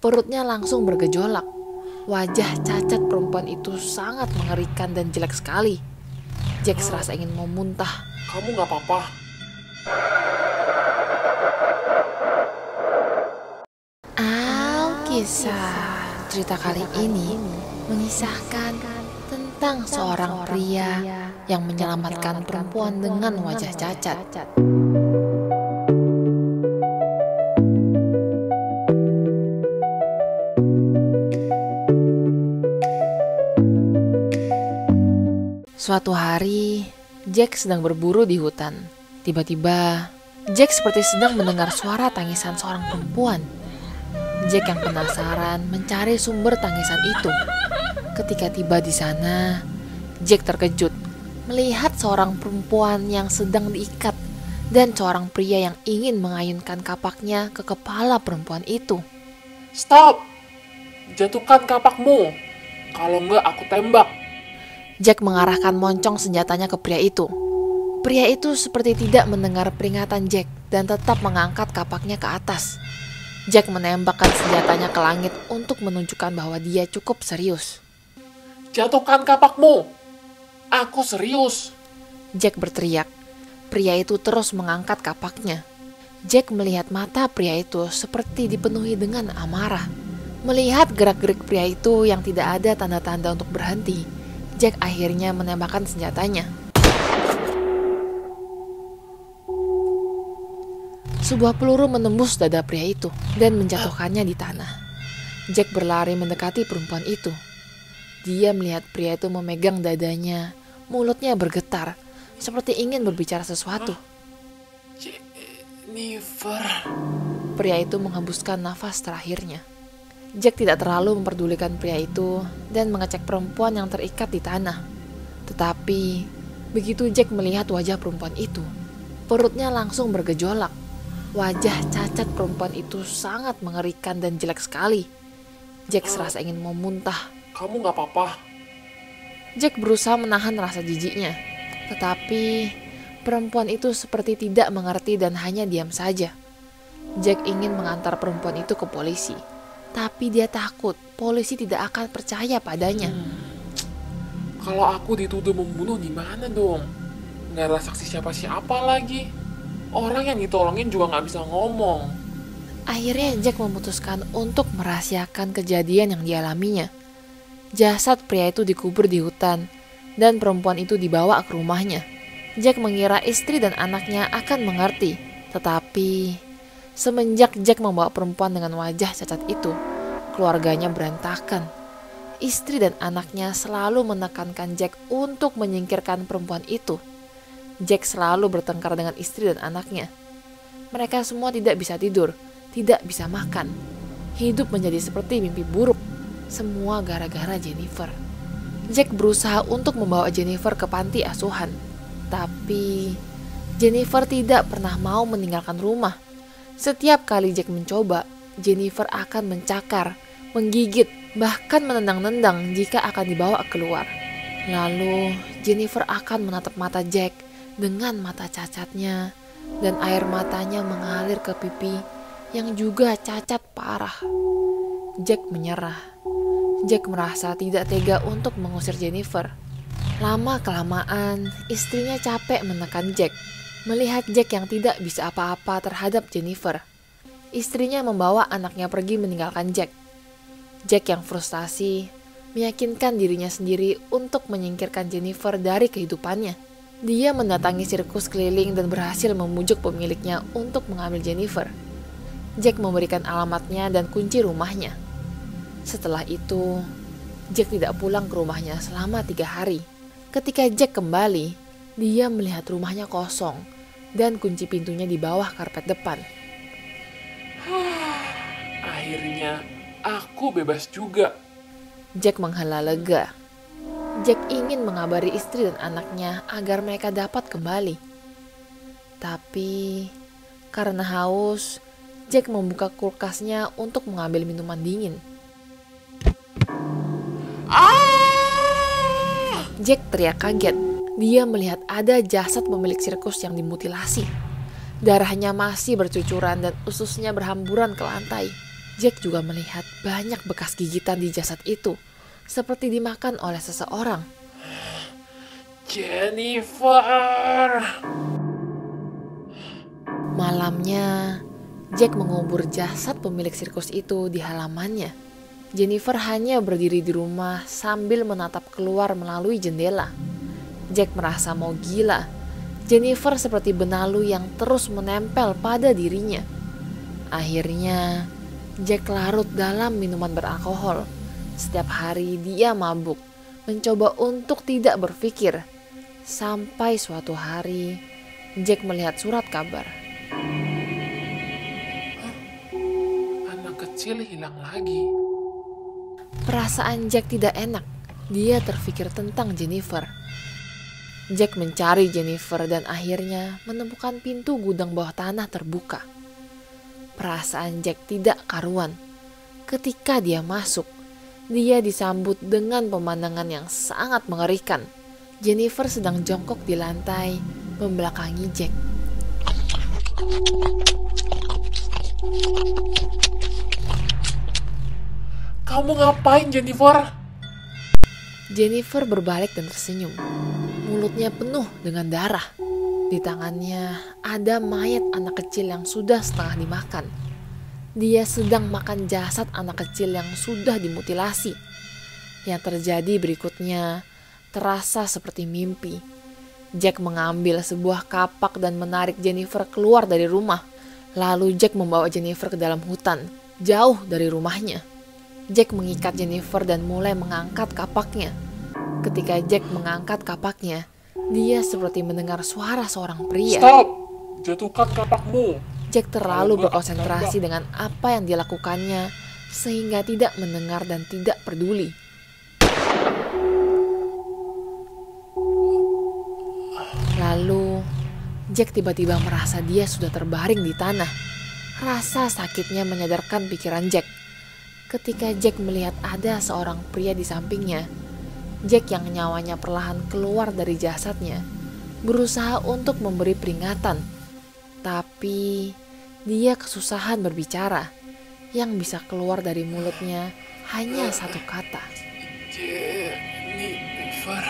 Perutnya langsung bergejolak. Wajah cacat perempuan itu sangat mengerikan dan jelek sekali. Jack serasa ingin memuntah. Kamu gak apa-apa? Kisah cerita kali ini mengisahkan tentang seorang pria yang menyelamatkan perempuan dengan wajah cacat. Suatu hari, Jack sedang berburu di hutan. Tiba-tiba, Jack seperti sedang mendengar suara tangisan seorang perempuan. Jack yang penasaran mencari sumber tangisan itu. Ketika tiba di sana, Jack terkejut melihat seorang perempuan yang sedang diikat dan seorang pria yang ingin mengayunkan kapaknya ke kepala perempuan itu. Stop! Jatuhkan kapakmu. Kalau enggak aku tembak. Jack mengarahkan moncong senjatanya ke pria itu. Pria itu seperti tidak mendengar peringatan Jack dan tetap mengangkat kapaknya ke atas. Jack menembakkan senjatanya ke langit untuk menunjukkan bahwa dia cukup serius. Jatuhkan kapakmu. Aku serius. Jack berteriak. Pria itu terus mengangkat kapaknya. Jack melihat mata pria itu seperti dipenuhi dengan amarah. Melihat gerak-gerik pria itu yang tidak ada tanda-tanda untuk berhenti, Jack akhirnya menembakkan senjatanya. Sebuah peluru menembus dada pria itu dan menjatuhkannya di tanah. Jack berlari mendekati perempuan itu. Dia melihat pria itu memegang dadanya, mulutnya bergetar, seperti ingin berbicara sesuatu. Jennifer. Pria itu menghembuskan nafas terakhirnya. Jack tidak terlalu memperdulikan pria itu dan mengecek perempuan yang terikat di tanah. Tetapi, begitu Jack melihat wajah perempuan itu, perutnya langsung bergejolak. Wajah cacat perempuan itu sangat mengerikan dan jelek sekali. Jack serasa ingin memuntah. Kamu gak apa-apa? Jack berusaha menahan rasa jijiknya. Tetapi perempuan itu seperti tidak mengerti dan hanya diam saja. Jack ingin mengantar perempuan itu ke polisi. Tapi dia takut polisi tidak akan percaya padanya. Kalau aku dituduh membunuh gimana dong? Gak ada saksi siapa-siapa lagi. Orang yang ditolongin juga gak bisa ngomong. Akhirnya Jack memutuskan untuk merahasiakan kejadian yang dialaminya. Jasad pria itu dikubur di hutan dan perempuan itu dibawa ke rumahnya. Jack mengira istri dan anaknya akan mengerti. Tetapi semenjak Jack membawa perempuan dengan wajah cacat itu, keluarganya berantakan. Istri dan anaknya selalu menekankan Jack untuk menyingkirkan perempuan itu. Jack selalu bertengkar dengan istri dan anaknya. Mereka semua tidak bisa tidur, tidak bisa makan. Hidup menjadi seperti mimpi buruk. Semua gara-gara Jennifer. Jack berusaha untuk membawa Jennifer ke panti asuhan. Tapi Jennifer tidak pernah mau meninggalkan rumah. Setiap kali Jack mencoba, Jennifer akan mencakar, menggigit, bahkan menendang-nendang jika akan dibawa keluar. Lalu Jennifer akan menatap mata Jack dengan mata cacatnya, dan air matanya mengalir ke pipi yang juga cacat parah. Jack menyerah. Jack merasa tidak tega untuk mengusir Jennifer. Lama-kelamaan, istrinya capek menekan Jack. Melihat Jack yang tidak bisa apa-apa terhadap Jennifer, istrinya membawa anaknya pergi meninggalkan Jack. Jack yang frustasi meyakinkan dirinya sendiri untuk menyingkirkan Jennifer dari kehidupannya. Dia mendatangi sirkus keliling dan berhasil memujuk pemiliknya untuk mengambil Jennifer. Jack memberikan alamatnya dan kunci rumahnya. Setelah itu, Jack tidak pulang ke rumahnya selama 3 hari. Ketika Jack kembali, dia melihat rumahnya kosong dan kunci pintunya di bawah karpet depan. Akhirnya aku bebas juga. Jack menghela lega. Jack ingin mengabari istri dan anaknya agar mereka dapat kembali. Tapi karena haus, Jack membuka kulkasnya untuk mengambil minuman dingin. Jack teriak kaget. Dia melihat ada jasad pemilik sirkus yang dimutilasi. Darahnya masih bercucuran dan ususnya berhamburan ke lantai. Jack juga melihat banyak bekas gigitan di jasad itu, seperti dimakan oleh seseorang. Jennifer! Malamnya, Jack mengubur jasad pemilik sirkus itu di halamannya. Jennifer hanya berdiri di rumah sambil menatap keluar melalui jendela. Jack merasa mau gila. Jennifer seperti benalu yang terus menempel pada dirinya. Akhirnya, Jack larut dalam minuman beralkohol. Setiap hari dia mabuk, mencoba untuk tidak berpikir. Sampai suatu hari, Jack melihat surat kabar. Anak kecil hilang lagi. Perasaan Jack tidak enak. Dia terpikir tentang Jennifer. Jack mencari Jennifer dan akhirnya menemukan pintu gudang bawah tanah terbuka. Perasaan Jack tidak karuan. Ketika dia masuk, dia disambut dengan pemandangan yang sangat mengerikan. Jennifer sedang jongkok di lantai, membelakangi Jack. Kamu ngapain, Jennifer? Jennifer berbalik dan tersenyum. Mulutnya penuh dengan darah. Di tangannya ada mayat anak kecil yang sudah setengah dimakan. Dia sedang makan jasad anak kecil yang sudah dimutilasi. Yang terjadi berikutnya terasa seperti mimpi. Jack mengambil sebuah kapak dan menarik Jennifer keluar dari rumah. Lalu Jack membawa Jennifer ke dalam hutan, jauh dari rumahnya. Jack mengikat Jennifer dan mulai mengangkat kapaknya. Ketika Jack mengangkat kapaknya, dia seperti mendengar suara seorang pria. Stop! Jatuhkan kapakmu. Jack terlalu berkonsentrasi dengan apa yang dilakukannya sehingga tidak mendengar dan tidak peduli. Lalu, Jack tiba-tiba merasa dia sudah terbaring di tanah. Rasa sakitnya menyadarkan pikiran Jack. Ketika Jack melihat ada seorang pria di sampingnya, Jack yang nyawanya perlahan keluar dari jasadnya, berusaha untuk memberi peringatan. Tapi dia kesusahan berbicara. Yang bisa keluar dari mulutnya hanya satu kata. Jennifer.